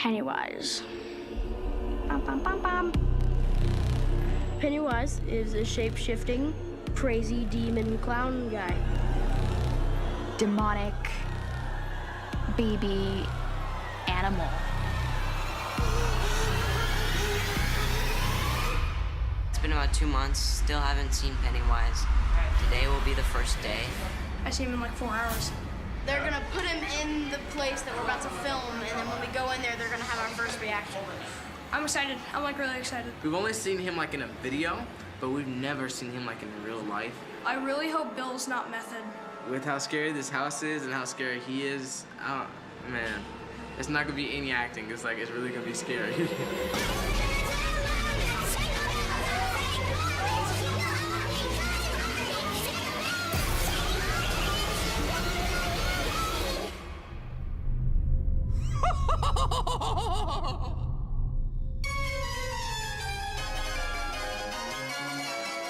Pennywise. Bum, bum, bum, bum. Pennywise is a shape-shifting, crazy demon clown guy. Demonic baby animal. It's been about 2 months, still haven't seen Pennywise. Today will be the first day. I see him in like 4 hours. They're gonna put him in the place that we're about to film, and then when we go in there, they're gonna have our first reaction. I'm excited. I'm like really excited. We've only seen him like in a video, but we've never seen him like in real life. I really hope Bill's not method. With how scary this house is and how scary he is, man, it's not gonna be any acting. It's like, it's really gonna be scary.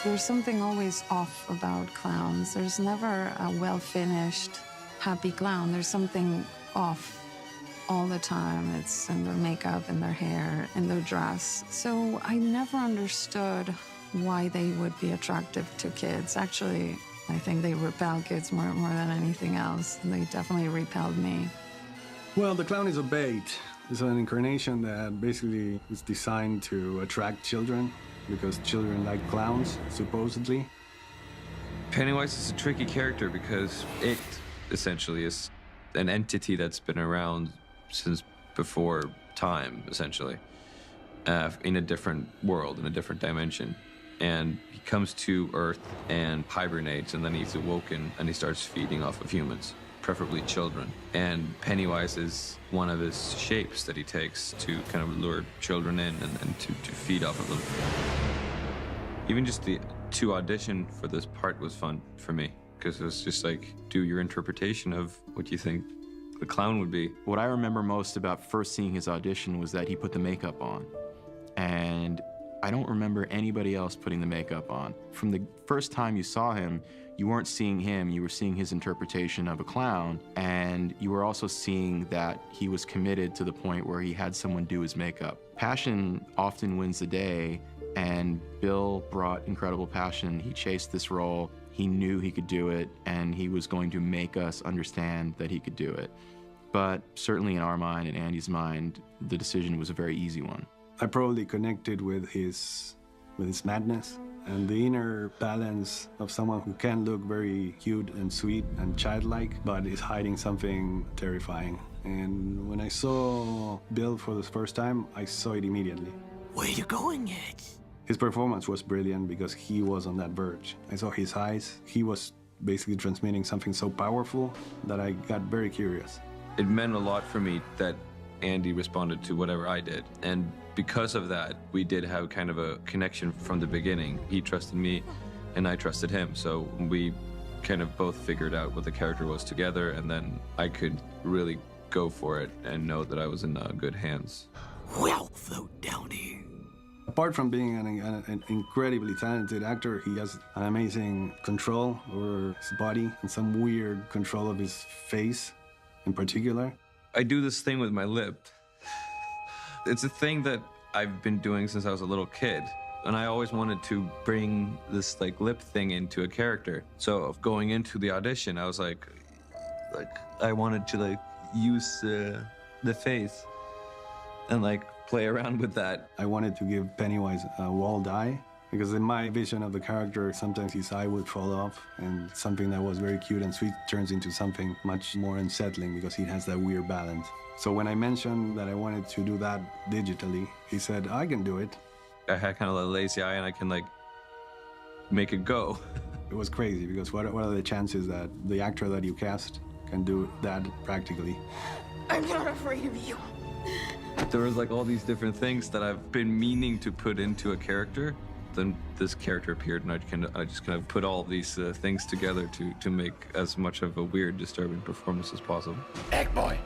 There's something always off about clowns. There's never a well-finished, happy clown. There's something off all the time. It's in their makeup, in their hair, in their dress. So I never understood why they would be attractive to kids. Actually, I think they repel kids more than anything else. They definitely repelled me. Well, the clown is a bait. It's an incarnation that basically is designed to attract children, because children like clowns, supposedly. Pennywise is a tricky character because it essentially is an entity that's been around since before time, essentially, in a different world, in a different dimension. And he comes to Earth and hibernates, and then he's awoken and he starts feeding off of humans, preferably children. And Pennywise is one of his shapes that he takes to kind of lure children in and to feed off of them. Even just to audition for this part was fun for me, because it was just like, do your interpretation of what you think the clown would be. What I remember most about first seeing his audition was that he put the makeup on. And I don't remember anybody else putting the makeup on. From the first time you saw him, you weren't seeing him, you were seeing his interpretation of a clown, and you were also seeing that he was committed to the point where he had someone do his makeup. Passion often wins the day, and Bill brought incredible passion. He chased this role, he knew he could do it, and he was going to make us understand that he could do it. But certainly in our mind, in Andy's mind, the decision was a very easy one. I probably connected with his madness and the inner balance of someone who can look very cute and sweet and childlike, but is hiding something terrifying. And when I saw Bill for the first time, I saw it immediately. Where you going at? His performance was brilliant because he was on that verge. I saw his eyes. He was basically transmitting something so powerful that I got very curious. It meant a lot for me that Andy responded to whatever I did. And because of that, we did have kind of a connection from the beginning. He trusted me and I trusted him. So we kind of both figured out what the character was together, and then I could really go for it and know that I was in good hands. Well, float down here. Apart from being an incredibly talented actor, he has an amazing control over his body and some weird control of his face in particular. I do this thing with my lip. It's a thing that I've been doing since I was a little kid. And I always wanted to bring this like lip thing into a character. So going into the audition, I was like I wanted to like use the face and like play around with that. I wanted to give Pennywise a walled eye, because in my vision of the character, sometimes his eye would fall off, and something that was very cute and sweet turns into something much more unsettling because he has that weird balance. So when I mentioned that I wanted to do that digitally, he said, I can do it. I had kind of a lazy eye and I can like make it go. It was crazy, because what are the chances that the actor that you cast can do that practically? I'm not afraid of you. There was like all these different things that I've been meaning to put into a character. Then this character appeared, and I just kind of put all these things together to make as much of a weird, disturbing performance as possible. Egg boy!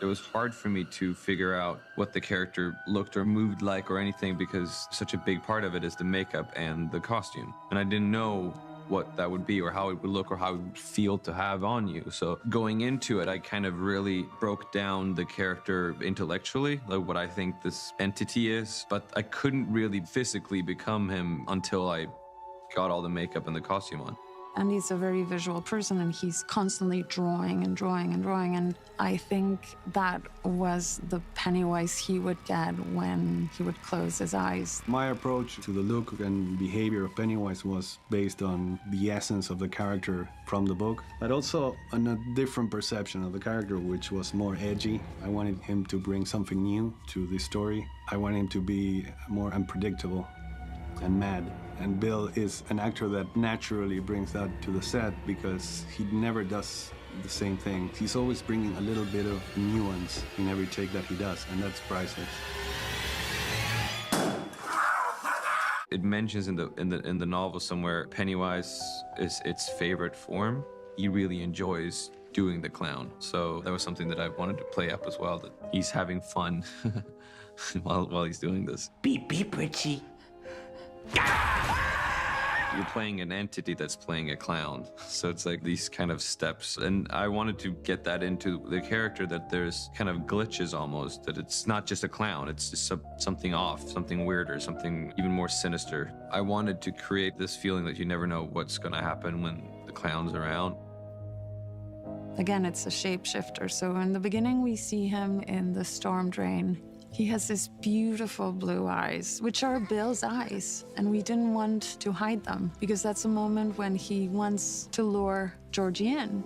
It was hard for me to figure out what the character looked or moved like or anything, because such a big part of it is the makeup and the costume. And I didn't know what that would be or how it would look or how it would feel to have on you. So going into it, I kind of really broke down the character intellectually, like what I think this entity is, but I couldn't really physically become him until I got all the makeup and the costume on. And he's a very visual person, and he's constantly drawing and drawing and drawing. And I think that was the Pennywise he would get when he would close his eyes. My approach to the look and behavior of Pennywise was based on the essence of the character from the book, but also on a different perception of the character, which was more edgy. I wanted him to bring something new to the story. I wanted him to be more unpredictable and mad. And Bill is an actor that naturally brings that to the set because he never does the same thing. He's always bringing a little bit of nuance in every take that he does, and that's priceless. It mentions in the novel somewhere Pennywise is its favorite form. He really enjoys doing the clown. So that was something that I wanted to play up as well, that he's having fun while he's doing this. Beep, beep, Richie. You're playing an entity that's playing a clown. So it's like these kind of steps. And I wanted to get that into the character, that there's kind of glitches almost, that it's not just a clown, it's just something off, something weirder, something even more sinister. I wanted to create this feeling that you never know what's gonna happen when the clown's around. Again, it's a shapeshifter. So in the beginning, we see him in the storm drain. He has these beautiful blue eyes, which are Bill's eyes, and we didn't want to hide them because that's a moment when he wants to lure Georgie in.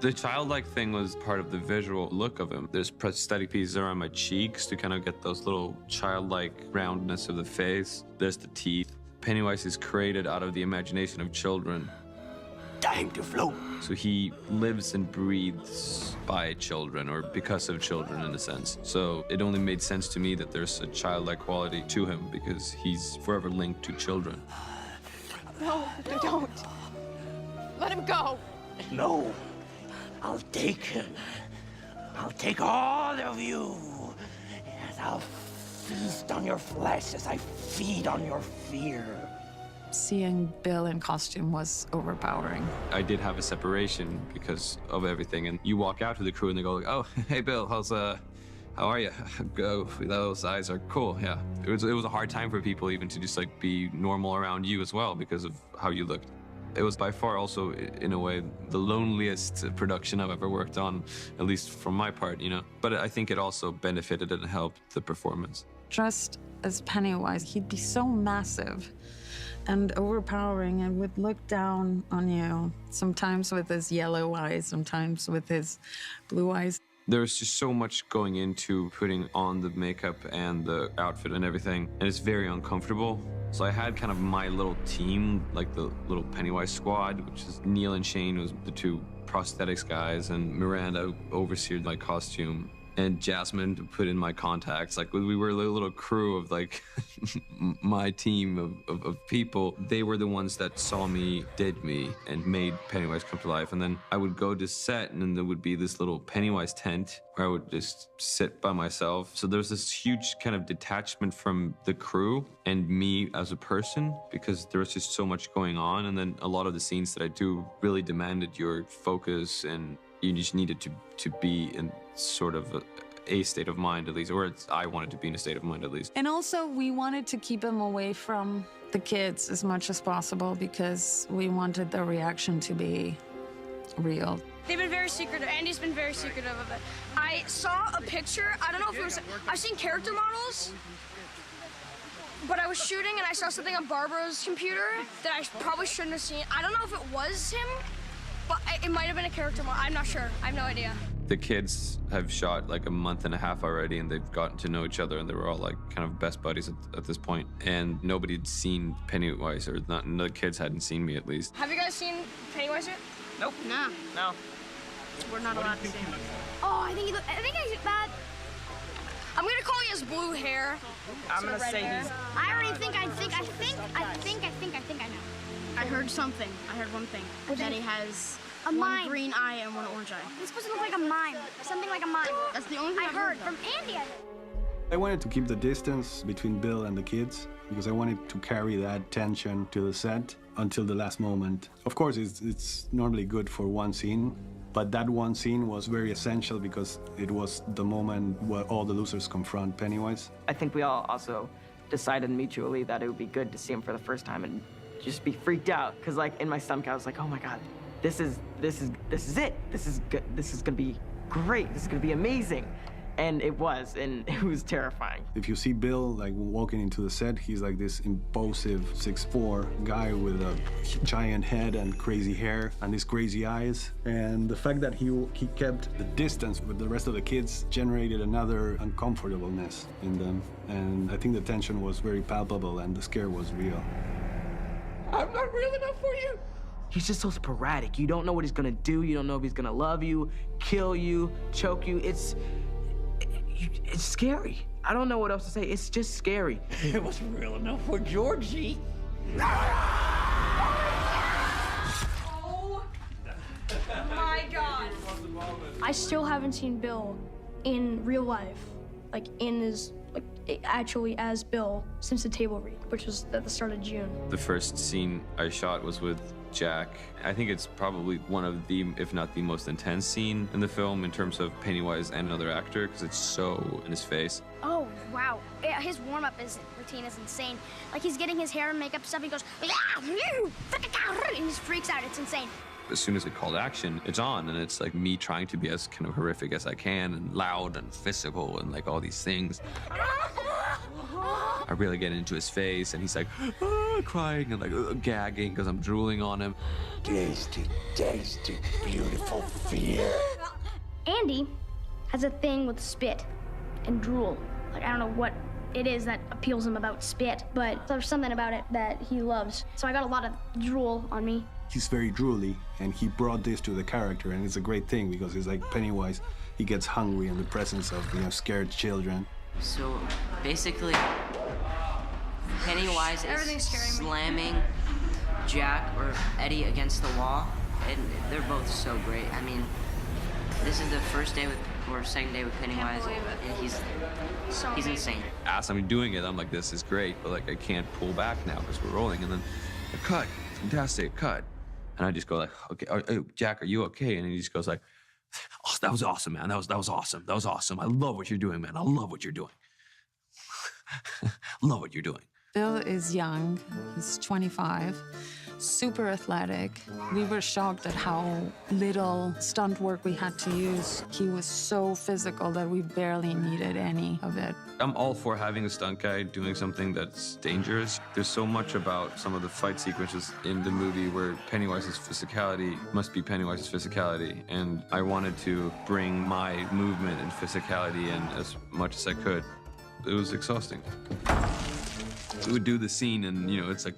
The childlike thing was part of the visual look of him. There's prosthetic pieces around my cheeks to kind of get those little childlike roundness of the face. There's the teeth. Pennywise is created out of the imagination of children. Time to float. So he lives and breathes by children, or because of children in a sense. So it only made sense to me that there's a childlike quality to him because he's forever linked to children. No, don't. Let him go. No, I'll take him. I'll take all of you. And I'll feast on your flesh as I feed on your fear. Seeing Bill in costume was overpowering. I did have a separation because of everything, and you walk out to the crew and they go like, "Oh, hey Bill, how are you? Go, those eyes are cool." Yeah, it was a hard time for people even to just like be normal around you as well because of how you looked. It was by far also, in a way, the loneliest production I've ever worked on, at least from my part, you know. But I think it also benefited and helped the performance. Just as Pennywise, he'd be so massive and overpowering and would look down on you, sometimes with his yellow eyes, sometimes with his blue eyes. There's just so much going into putting on the makeup and the outfit and everything, and it's very uncomfortable. So I had kind of my little team, like the little Pennywise squad, which is Neil and Shane, who's the two prosthetics guys, and Miranda overseered my costume, and Jasmine to put in my contacts. Like, we were a little crew of like my team of people. They were the ones that saw me, did me, and made Pennywise come to life. And then I would go to set, and then there would be this little Pennywise tent where I would just sit by myself. So there's this huge kind of detachment from the crew and me as a person, because there was just so much going on. And then a lot of the scenes that I do really demanded your focus, and you just needed to be in sort of a state of mind, at least, or I wanted to be in a state of mind, at least. And also, we wanted to keep him away from the kids as much as possible because we wanted their reaction to be real. They've been very secretive. Andy's been very secretive of it. I saw a picture. I don't know if it was... I've seen character models, but I was shooting and I saw something on Barbara's computer that I probably shouldn't have seen. I don't know if it was him, but it might have been a character model. I'm not sure. I have no idea. The kids have shot like a month and a half already, and they've gotten to know each other, and they were all like kind of best buddies at this point. And nobody had seen Pennywise, or not, the kids hadn't seen me at least. Have you guys seen Pennywise yet? Nope. No. No. We're not allowed to see him. Oh, I think he's bad. I'm gonna call he has blue hair. I'm gonna say he's... I already think I know. I heard something. I heard one thing. That he has one green eye and one orange eye. It's supposed to look like a mime. Something like a mime. That's the only thing I heard from Andy. I wanted to keep the distance between Bill and the kids because I wanted to carry that tension to the set. until the last moment. Of course, it's normally good for one scene, but that one scene was very essential because it was the moment where all the losers confront Pennywise. I think we all also decided mutually that it would be good to see him for the first time and just be freaked out. Because like in my stomach, I was like, oh my God, this is it. This is good. This is gonna be great. This is gonna be amazing. And it was terrifying. If you see Bill like walking into the set, he's like this impulsive 6'4" guy with a giant head and crazy hair and these crazy eyes. And the fact that he kept the distance with the rest of the kids generated another uncomfortableness in them. And I think the tension was very palpable and the scare was real. I'm not real enough for you. He's just so sporadic. You don't know what he's gonna do. You don't know if he's gonna love you, kill you, choke you. It's scary. I don't know what else to say. It's just scary. It wasn't real enough for Georgie. Oh my God. I still haven't seen Bill in real life, actually as Bill since the table read, which was at the start of June. The first scene I shot was with Jack. I think it's probably one of the, if not the most intense scene in the film in terms of Pennywise and another actor, because it's so in his face. Oh, wow. His warm-up routine is insane. Like, he's getting his hair and makeup stuff, he goes, and he just freaks out. It's insane. As soon as it called action, it's on, and it's like me trying to be as kind of horrific as I can, and loud and physical and like all these things. I really get into his face, and he's like crying and like gagging because I'm drooling on him. Tasty, tasty, beautiful fear. Andy has a thing with spit and drool. Like, I don't know what it is that appeals him about spit, but there's something about it that he loves. So I got a lot of drool on me. He's very drooly, and he brought this to the character, and it's a great thing because it's like Pennywise, he gets hungry in the presence of, scared children. So basically, Pennywise is slamming Jack or Eddie against the wall, and they're both so great. I mean, this is the first day or second day with Pennywise, and he's insane. As I'm doing it, I'm like, this is great, but like I can't pull back now because we're rolling, and then a cut, fantastic cut. And I just go like, okay, Jack, are you okay? And he just goes like, oh, that was awesome, man. That was awesome. That was awesome. I love what you're doing, man. I love what you're doing. Love what you're doing. Bill is young. He's 25. Super athletic. We were shocked at how little stunt work we had to use. He was so physical that we barely needed any of it. I'm all for having a stunt guy doing something that's dangerous. There's so much about some of the fight sequences in the movie where Pennywise's physicality must be Pennywise's physicality, and I wanted to bring my movement and physicality in as much as I could. It was exhausting. We would do the scene, and it's like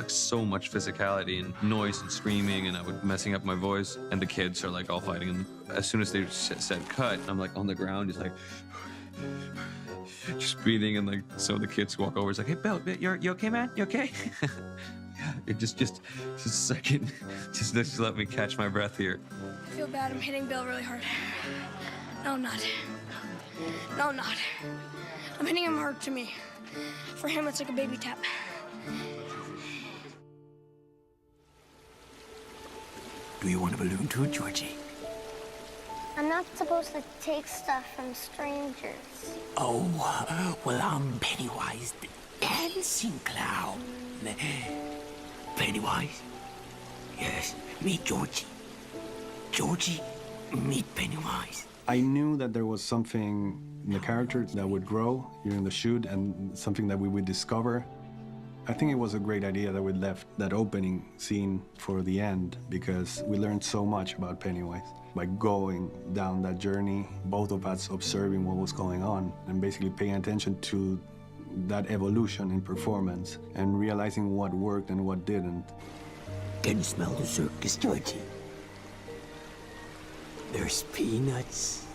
so much physicality and noise and screaming, and I would messing up my voice, and the kids are like all fighting. And as soon as they said cut, I'm like on the ground, just like just breathing, and like so the kids walk over. It's like, hey, Bill, you okay, man? You okay? Yeah, it just a second, just let me catch my breath here. I feel bad. I'm hitting Bill really hard. No, I'm not. No, I'm not. I'm hitting him hard to me. For him, it's like a baby tap. Do you want a balloon too, Georgie? I'm not supposed to take stuff from strangers. Oh, well, I'm Pennywise, the dancing clown. Pennywise? Yes, meet Georgie. Georgie, meet Pennywise. I knew that there was something in the character that would grow during the shoot and something that we would discover. I think it was a great idea that we left that opening scene for the end because we learned so much about Pennywise. By going down that journey, both of us observing what was going on and basically paying attention to that evolution in performance and realizing what worked and what didn't. Can you smell the circus, Georgie? There's peanuts,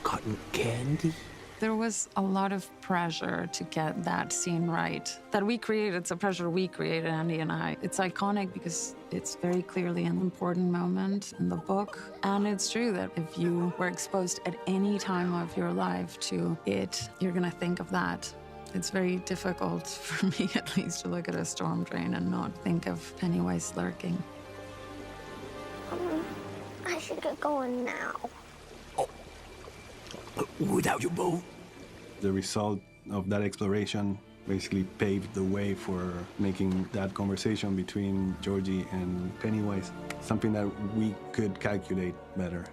cotton candy. There was a lot of pressure to get that scene right. That we created, it's a pressure we created, Andy and I. It's iconic because it's very clearly an important moment in the book. And it's true that if you were exposed at any time of your life to it, you're gonna think of that. It's very difficult, for me at least, to look at a storm drain and not think of Pennywise lurking. I should get going now. Without you both. The result of that exploration basically paved the way for making that conversation between Georgie and Pennywise something that we could calculate better.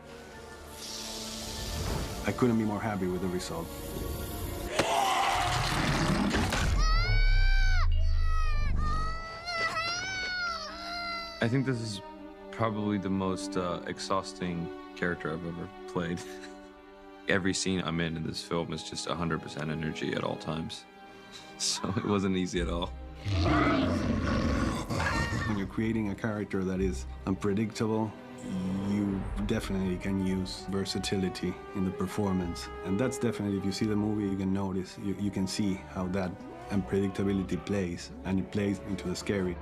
I couldn't be more happy with the result. I think this is probably the most exhausting character I've ever played. Every scene I'm in this film is just 100% energy at all times. So it wasn't easy at all. When you're creating a character that is unpredictable, you definitely can use versatility in the performance. And that's definitely, if you see the movie, you can notice, you can see how that unpredictability plays, and it plays into the scary.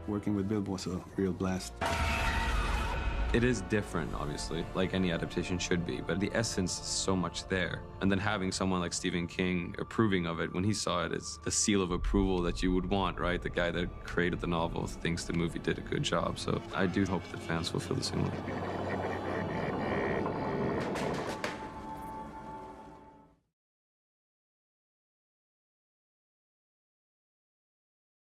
Working with Bill was a real blast. It is different, obviously, like any adaptation should be, but the essence is so much there. And then having someone like Stephen King approving of it, when he saw it, it's the seal of approval that you would want, right? The guy that created the novel thinks the movie did a good job, so I do hope that fans will feel the same way.